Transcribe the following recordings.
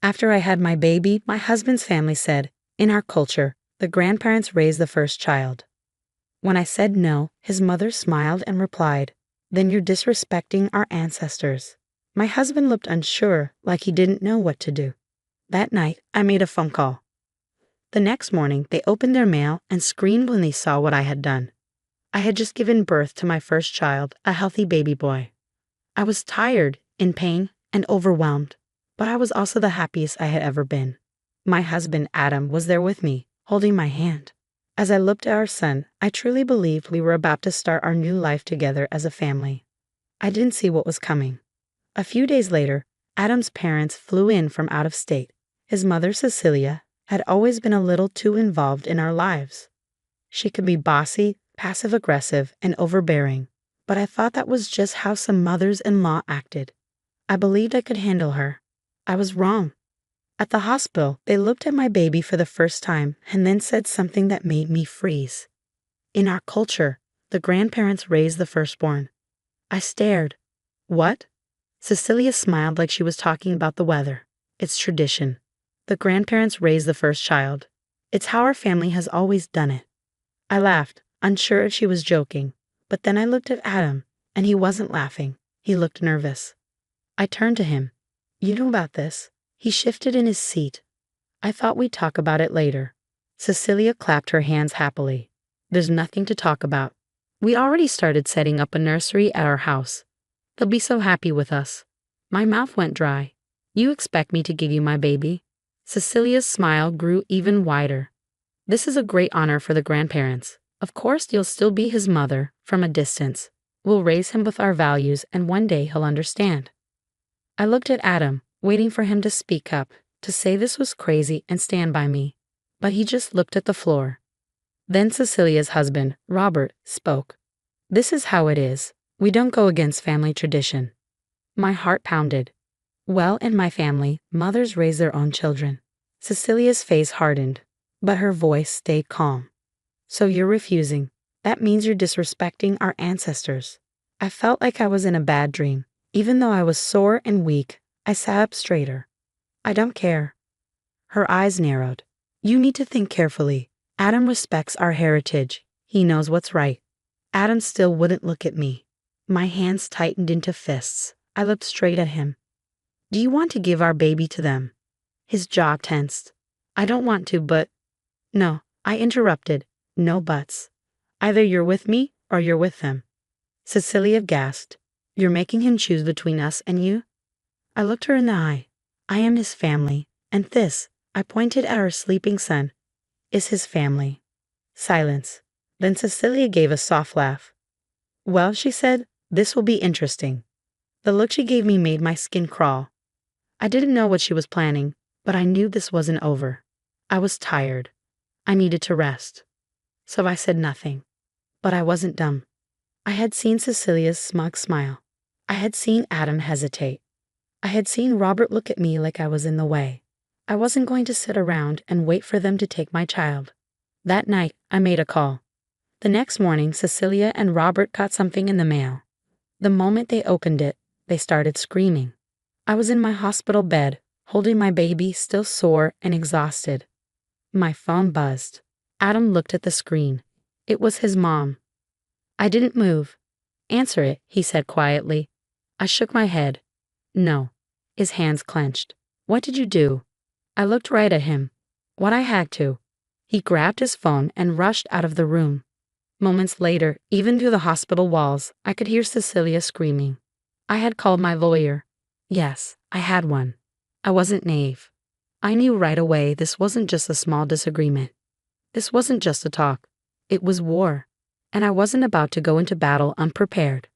After I had my baby, my husband's family said, in our culture, the grandparents raise the first child. When I said no, his mother smiled and replied, then you're disrespecting our ancestors. My husband looked unsure, like he didn't know what to do. That night, I made a phone call. The next morning, they opened their mail and screamed when they saw what I had done. I had just given birth to my first child, a healthy baby boy. I was tired, in pain, and overwhelmed, but I was also the happiest I had ever been. My husband, Adam, was there with me, holding my hand. As I looked at our son, I truly believed we were about to start our new life together as a family. I didn't see what was coming. A few days later, Adam's parents flew in from out of state. His mother, Cecilia, had always been a little too involved in our lives. She could be bossy, passive-aggressive, and overbearing, but I thought that was just how some mothers-in-law acted. I believed I could handle her. I was wrong. At the hospital, they looked at my baby for the first time and then said something that made me freeze. In our culture, the grandparents raise the firstborn. I stared. What? Cecilia smiled like she was talking about the weather. It's tradition. The grandparents raise the first child. It's how our family has always done it. I laughed, unsure if she was joking, but then I looked at Adam, and he wasn't laughing. He looked nervous. I turned to him. You know about this? He shifted in his seat. I thought we'd talk about it later. Cecilia clapped her hands happily. There's nothing to talk about. We already started setting up a nursery at our house. They'll be so happy with us. My mouth went dry. You expect me to give you my baby? Cecilia's smile grew even wider. This is a great honor for the grandparents. Of course you'll still be his mother, from a distance. We'll raise him with our values and one day he'll understand. I looked at Adam, waiting for him to speak up, to say this was crazy and stand by me. But he just looked at the floor. Then Cecilia's husband, Robert, spoke. This is how it is. We don't go against family tradition. My heart pounded. Well, in my family, mothers raise their own children. Cecilia's face hardened, but her voice stayed calm. So you're refusing. That means you're disrespecting our ancestors. I felt like I was in a bad dream. Even though I was sore and weak, I sat up straighter. I don't care. Her eyes narrowed. You need to think carefully. Adam respects our heritage. He knows what's right. Adam still wouldn't look at me. My hands tightened into fists. I looked straight at him. Do you want to give our baby to them? His jaw tensed. I don't want to, but... No, I interrupted. No buts. Either you're with me or you're with them. Cecilia gasped. You're making him choose between us and you? I looked her in the eye. I am his family, and this, I pointed at our sleeping son, is his family. Silence. Then Cecilia gave a soft laugh. Well, she said, this will be interesting. The look she gave me made my skin crawl. I didn't know what she was planning, but I knew this wasn't over. I was tired. I needed to rest. So I said nothing. But I wasn't dumb. I had seen Cecilia's smug smile. I had seen Adam hesitate. I had seen Robert look at me like I was in the way. I wasn't going to sit around and wait for them to take my child. That night, I made a call. The next morning, Cecilia and Robert got something in the mail. The moment they opened it, they started screaming. I was in my hospital bed, holding my baby, still sore and exhausted. My phone buzzed. Adam looked at the screen. It was his mom. I didn't move. Answer it, he said quietly. I shook my head. No. His hands clenched. What did you do? I looked right at him. What I had to. He grabbed his phone and rushed out of the room. Moments later, even through the hospital walls, I could hear Cecilia screaming. I had called my lawyer. Yes, I had one. I wasn't naive. I knew right away this wasn't just a small disagreement. This wasn't just a talk. It was war. And I wasn't about to go into battle unprepared.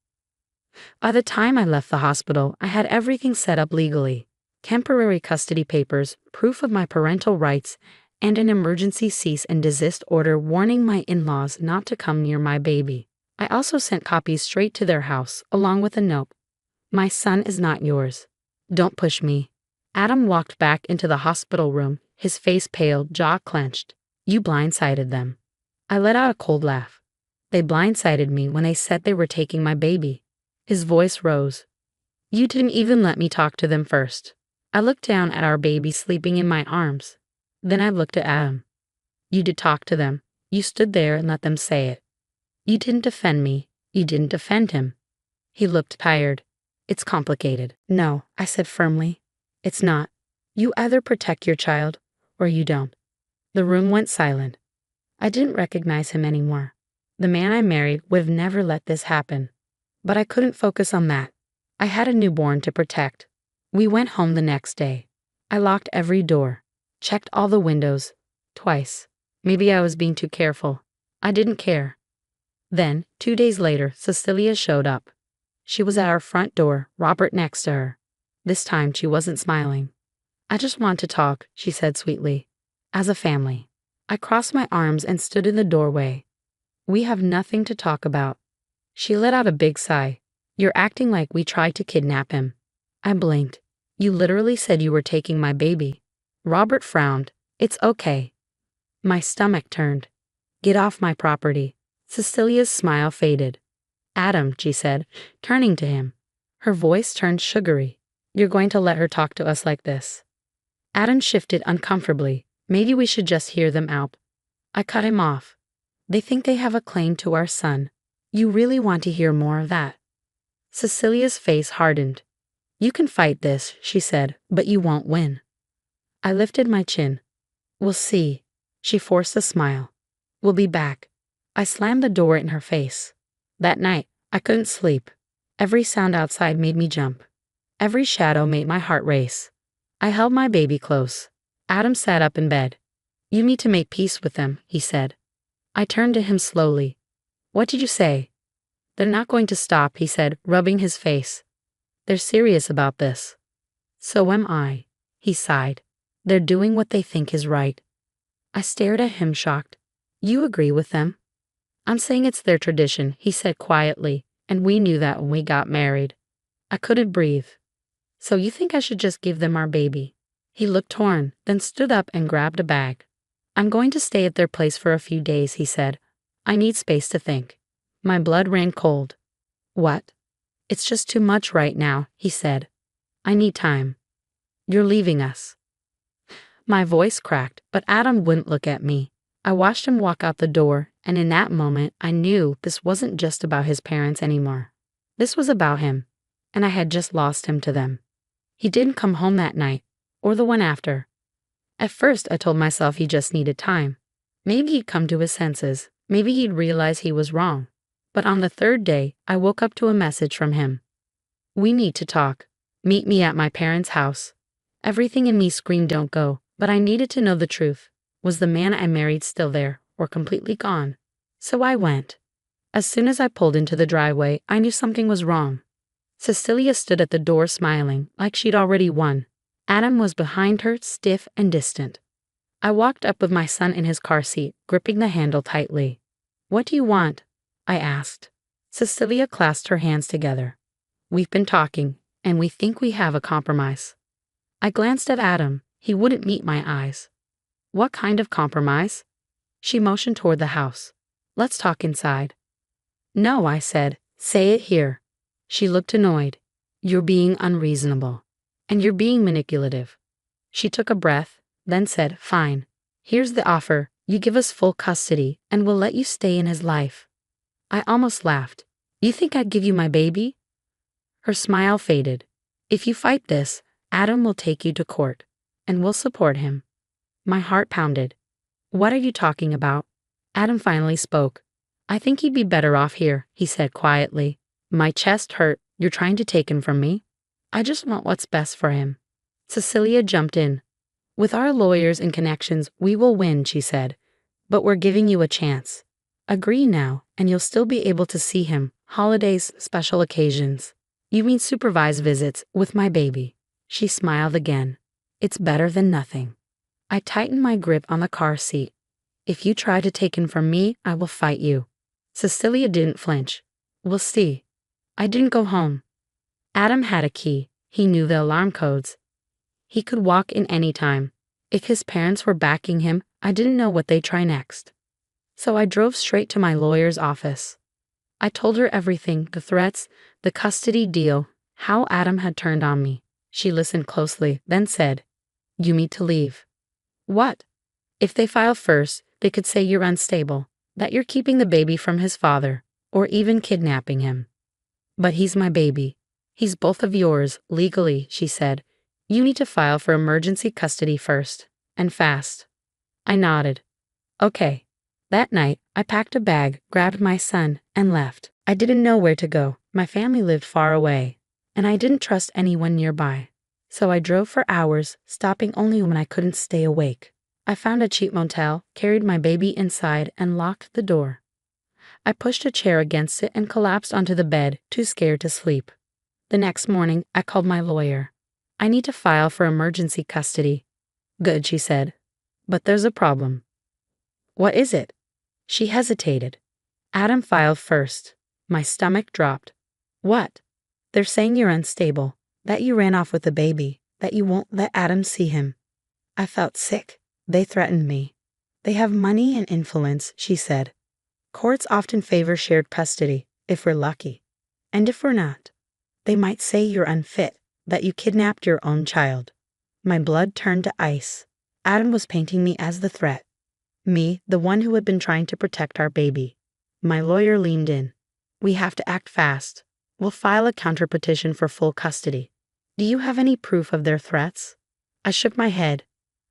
By the time I left the hospital, I had everything set up legally. Temporary custody papers, proof of my parental rights, and an emergency cease and desist order warning my in-laws not to come near my baby. I also sent copies straight to their house, along with a note. My son is not yours. Don't push me. Adam walked back into the hospital room, his face pale, jaw clenched. You blindsided them. I let out a cold laugh. They blindsided me when they said they were taking my baby. His voice rose. You didn't even let me talk to them first. I looked down at our baby sleeping in my arms. Then I looked at Adam. You did talk to them. You stood there and let them say it. You didn't defend me. You didn't defend him. He looked tired. It's complicated. No, I said firmly. It's not. You either protect your child or you don't. The room went silent. I didn't recognize him anymore. The man I married would have never let this happen. But I couldn't focus on that. I had a newborn to protect. We went home the next day. I locked every door, checked all the windows, twice. Maybe I was being too careful. I didn't care. Then, 2 days later, Cecilia showed up. She was at our front door, Robert next to her. This time she wasn't smiling. I just want to talk, she said sweetly. As a family. I crossed my arms and stood in the doorway. We have nothing to talk about. She let out a big sigh. You're acting like we tried to kidnap him. I blinked. You literally said you were taking my baby. Robert frowned. It's okay. My stomach turned. Get off my property. Cecilia's smile faded. Adam, she said, turning to him. Her voice turned sugary. You're going to let her talk to us like this? Adam shifted uncomfortably. Maybe we should just hear them out. I cut him off. They think they have a claim to our son. You really want to hear more of that? Cecilia's face hardened. You can fight this, she said, but you won't win. I lifted my chin. We'll see. She forced a smile. We'll be back. I slammed the door in her face. That night, I couldn't sleep. Every sound outside made me jump. Every shadow made my heart race. I held my baby close. Adam sat up in bed. You need to make peace with them, he said. I turned to him slowly. What did you say? They're not going to stop, he said, rubbing his face. They're serious about this. So am I, he sighed. They're doing what they think is right. I stared at him shocked. You agree with them? I'm saying it's their tradition, he said quietly, and we knew that when we got married. I couldn't breathe. So you think I should just give them our baby? He looked torn, then stood up and grabbed a bag. I'm going to stay at their place for a few days, he said. I need space to think. My blood ran cold. What? It's just too much right now, he said. I need time. You're leaving us. My voice cracked, but Adam wouldn't look at me. I watched him walk out the door, and in that moment, I knew this wasn't just about his parents anymore. This was about him, and I had just lost him to them. He didn't come home that night, or the one after. At first, I told myself he just needed time. Maybe he'd come to his senses. Maybe he'd realize he was wrong. But on the third day, I woke up to a message from him. We need to talk. Meet me at my parents' house. Everything in me screamed don't go, but I needed to know the truth. Was the man I married still there, or completely gone? So I went. As soon as I pulled into the driveway, I knew something was wrong. Cecilia stood at the door smiling, like she'd already won. Adam was behind her, stiff and distant. I walked up with my son in his car seat, gripping the handle tightly. What do you want? I asked. Cecilia clasped her hands together. We've been talking, and we think we have a compromise. I glanced at Adam. He wouldn't meet my eyes. What kind of compromise? She motioned toward the house. Let's talk inside. No, I said. Say it here. She looked annoyed. You're being unreasonable. And you're being manipulative. She took a breath, then said, fine. Here's the offer. You give us full custody, and we'll let you stay in his life. I almost laughed. You think I'd give you my baby? Her smile faded. If you fight this, Adam will take you to court, and we'll support him. My heart pounded. What are you talking about? Adam finally spoke. I think he'd be better off here, he said quietly. My chest hurt. You're trying to take him from me? I just want what's best for him. Cecilia jumped in. With our lawyers and connections, we will win, she said. But we're giving you a chance. Agree now, and you'll still be able to see him, holidays, special occasions. You mean supervised visits with my baby. She smiled again. It's better than nothing. I tightened my grip on the car seat. If you try to take him from me, I will fight you. Cecilia didn't flinch. We'll see. I didn't go home. Adam had a key. He knew the alarm codes. He could walk in any time. If his parents were backing him, I didn't know what they'd try next. So I drove straight to my lawyer's office. I told her everything, the threats, the custody deal, how Adam had turned on me. She listened closely, then said, "You need to leave." "What?" "If they file first, they could say you're unstable, that you're keeping the baby from his father, or even kidnapping him." "But he's my baby. He's both of yours, legally," she said. "You need to file for emergency custody first, and fast." I nodded. "Okay." That night, I packed a bag, grabbed my son, and left. I didn't know where to go. My family lived far away, and I didn't trust anyone nearby. So I drove for hours, stopping only when I couldn't stay awake. I found a cheap motel, carried my baby inside, and locked the door. I pushed a chair against it and collapsed onto the bed, too scared to sleep. The next morning, I called my lawyer. "I need to file for emergency custody." "Good," she said. "But there's a problem." "What is it?" She hesitated. "Adam filed first." My stomach dropped. "What?" "They're saying you're unstable, that you ran off with the baby, that you won't let Adam see him." I felt sick. "They threatened me." "They have money and influence," she said. "Courts often favor shared custody, if we're lucky. And if we're not, they might say you're unfit, that you kidnapped your own child." My blood turned to ice. Adam was painting me as the threat. Me, the one who had been trying to protect our baby. My lawyer leaned in. "We have to act fast. We'll file a counterpetition for full custody. Do you have any proof of their threats?" I shook my head.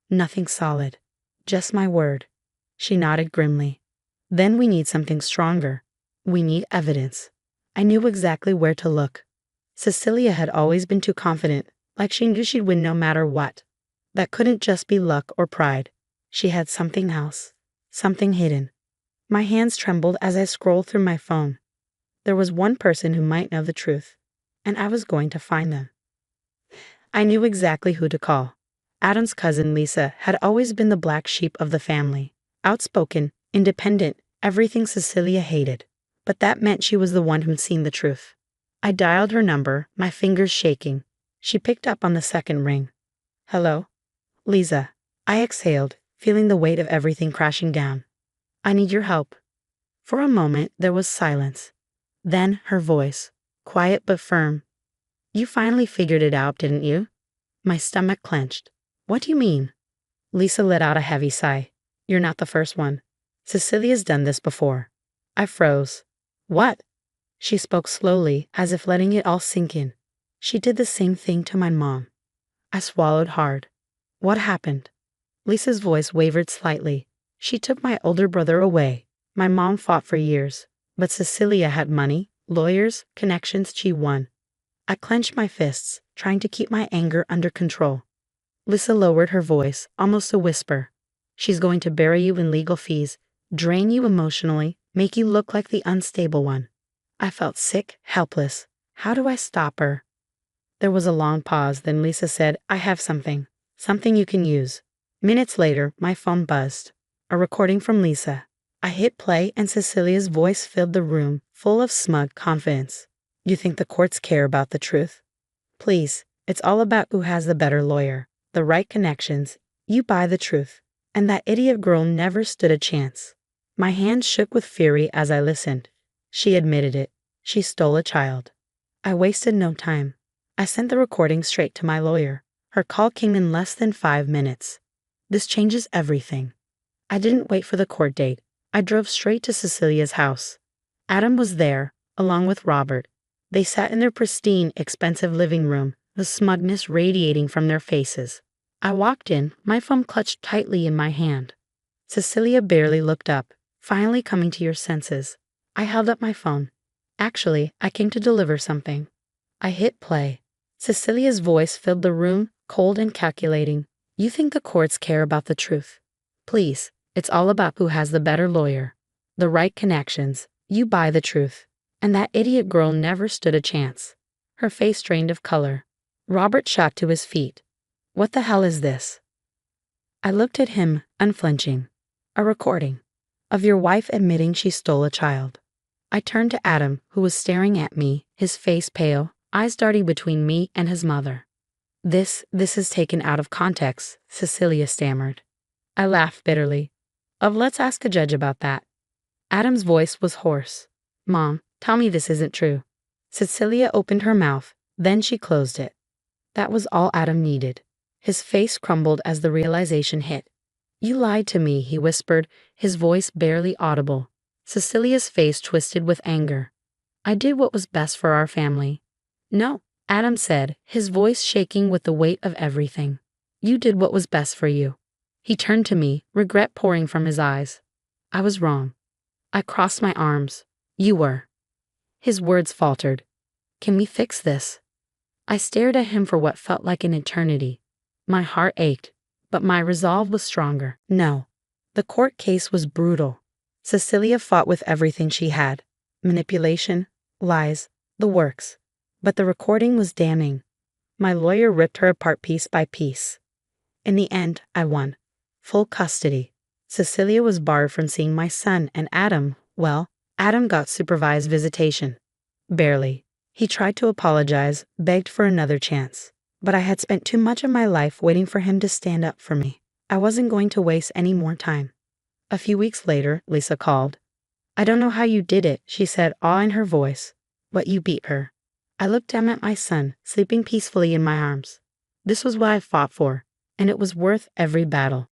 "Nothing solid. Just my word." She nodded grimly. "Then we need something stronger. We need evidence." I knew exactly where to look. Cecilia had always been too confident, like she knew she'd win no matter what. That couldn't just be luck or pride. She had something else, something hidden. My hands trembled as I scrolled through my phone. There was one person who might know the truth, and I was going to find them. I knew exactly who to call. Adam's cousin Lisa had always been the black sheep of the family. Outspoken, independent, everything Cecilia hated. But that meant she was the one who'd seen the truth. I dialed her number, my fingers shaking. She picked up on the second ring. "Hello?" "Lisa." I exhaled, feeling the weight of everything crashing down. "I need your help." For a moment, there was silence. Then her voice, quiet but firm. "You finally figured it out, didn't you?" My stomach clenched. "What do you mean?" Lisa let out a heavy sigh. "You're not the first one. Cecilia's done this before." I froze. "What?" She spoke slowly, as if letting it all sink in. "She did the same thing to my mom." I swallowed hard. "What happened?" Lisa's voice wavered slightly. "She took my older brother away. My mom fought for years, but Cecilia had money, lawyers, connections. She won." I clenched my fists, trying to keep my anger under control. Lisa lowered her voice, almost a whisper. "She's going to bury you in legal fees, drain you emotionally, make you look like the unstable one." I felt sick, helpless. How do I stop her? There was a long pause, then Lisa said, "I have something. Something you can use." Minutes later, my phone buzzed. A recording from Lisa. I hit play and Cecilia's voice filled the room, full of smug confidence. "You think the courts care about the truth? Please, it's all about who has the better lawyer, the right connections. You buy the truth. And that idiot girl never stood a chance." My hands shook with fury as I listened. She admitted it. She stole a child. I wasted no time. I sent the recording straight to my lawyer. Her call came in less than 5 minutes. "This changes everything." I didn't wait for the court date. I drove straight to Cecilia's house. Adam was there, along with Robert. They sat in their pristine, expensive living room, the smugness radiating from their faces. I walked in, my phone clutched tightly in my hand. Cecilia barely looked up. "Finally coming to your senses." I held up my phone. "Actually, I came to deliver something." I hit play. Cecilia's voice filled the room, cold and calculating. "You think the courts care about the truth? Please, it's all about who has the better lawyer, the right connections. You buy the truth. And that idiot girl never stood a chance." Her face drained of color. Robert shot to his feet. "What the hell is this?" I looked at him, unflinching. "A recording of your wife admitting she stole a child." I turned to Adam, who was staring at me, his face pale, eyes darting between me and his mother. This is taken out of context," Cecilia stammered. I laughed bitterly. Let's ask a judge about that." Adam's voice was hoarse. "Mom, tell me this isn't true." Cecilia opened her mouth, then she closed it. That was all Adam needed. His face crumbled as the realization hit. You lied to me, he whispered, his voice barely audible. Cecilia's face twisted with anger. I did what was best for our family. No, Adam said, his voice shaking with the weight of everything. You did what was best for you. He turned to me, regret pouring from his eyes. I was wrong. I crossed my arms. You were. His words faltered. Can we fix this? I stared at him for what felt like an eternity. My heart ached, but my resolve was stronger. No. The court case was brutal. Cecilia fought with everything she had. Manipulation, lies, the works. But the recording was damning. My lawyer ripped her apart piece by piece. In the end, I won. Full custody. Cecilia was barred from seeing my son, and Adam got supervised visitation. Barely. He tried to apologize, begged for another chance. But I had spent too much of my life waiting for him to stand up for me. I wasn't going to waste any more time. A few weeks later, Lisa called. I don't know how you did it, she said, awe in her voice. But you beat her. I looked down at my son, sleeping peacefully in my arms. This was what I fought for, and it was worth every battle.